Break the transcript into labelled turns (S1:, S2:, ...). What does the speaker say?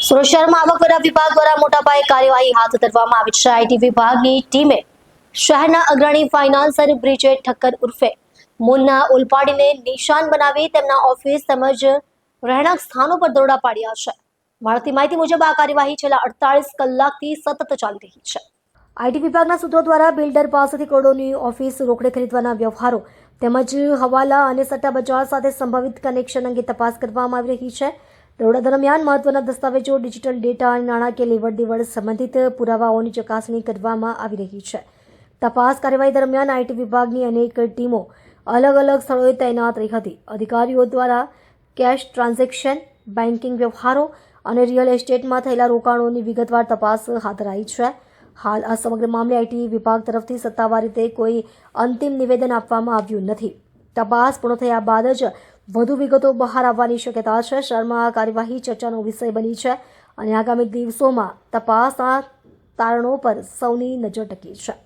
S1: સુરત શહેરમાં આવકવેરા વિભાગ દ્વારા મોટા પાયે કાર્યવાહી હાથ ધરવામાં આવી છે. આઈટી વિભાગની ટીમે શહેરના અગ્રણી ફાઇનાન્સર બ્રિજેટ ઠક્કર ઉર્ફે મુન્ના ઉલપાડીને નિશાન બનાવી તેમના ઓફિસ તેમજ રહેણાંક સ્થાનો પર દરોડા પાડ્યા છે. મળતી માહિતી મુજબ આ કાર્યવાહી છેલ્લા 48 કલાકથી સતત ચાલી રહી છે. આઈટી વિભાગના સૂત્રો દ્વારા બિલ્ડર પાસેથી કરોડોની ઓફિસ રોકડે ખરીદવાના વ્યવહારો તેમજ હવાલા અને સટ્ટા બજાર સાથે સંભવિત કનેક્શન અંગે તપાસ કરવામાં આવી રહી છે. દરોડા દરમિયાન મહત્વના દસ્તાવેજો, ડિજિટલ ડેટા અને નાણાકીય લેવડ-દેવડ સંબંધિત પુરાવાઓની ચકાસણી કરવામાં આવી રહી છે. તપાસ કાર્યવાહી દરમિયાન આઈટી વિભાગની અનેક ટીમો અલગ અલગ સ્થળોએ તૈનાત રહી હતી. અધિકારીઓ દ્વારા કેશ ટ્રાન્ઝેક્શન, બેન્કિંગ વ્યવહારો અને રિયલ એસ્ટેટમાં થયેલા રોકાણોની વિગતવાર તપાસ હાથ ધરાઈ છે. હાલ આ સમગ્ર મામલે આઈટી વિભાગ તરફથી સત્તાવાર રીતે કોઈ અંતિમ નિવેદન આપવામાં આવ્યું નથી. તપાસ પૂર્ણ થયા બાદ જ વધુ વિગતો બહાર આવવાની શક્યતા છે. શહેરમાં આ કાર્યવાહી ચર્ચાનો વિષય બની છે અને આગામી દિવસોમાં તપાસના તારણો પર સૌની નજર ટકી છે.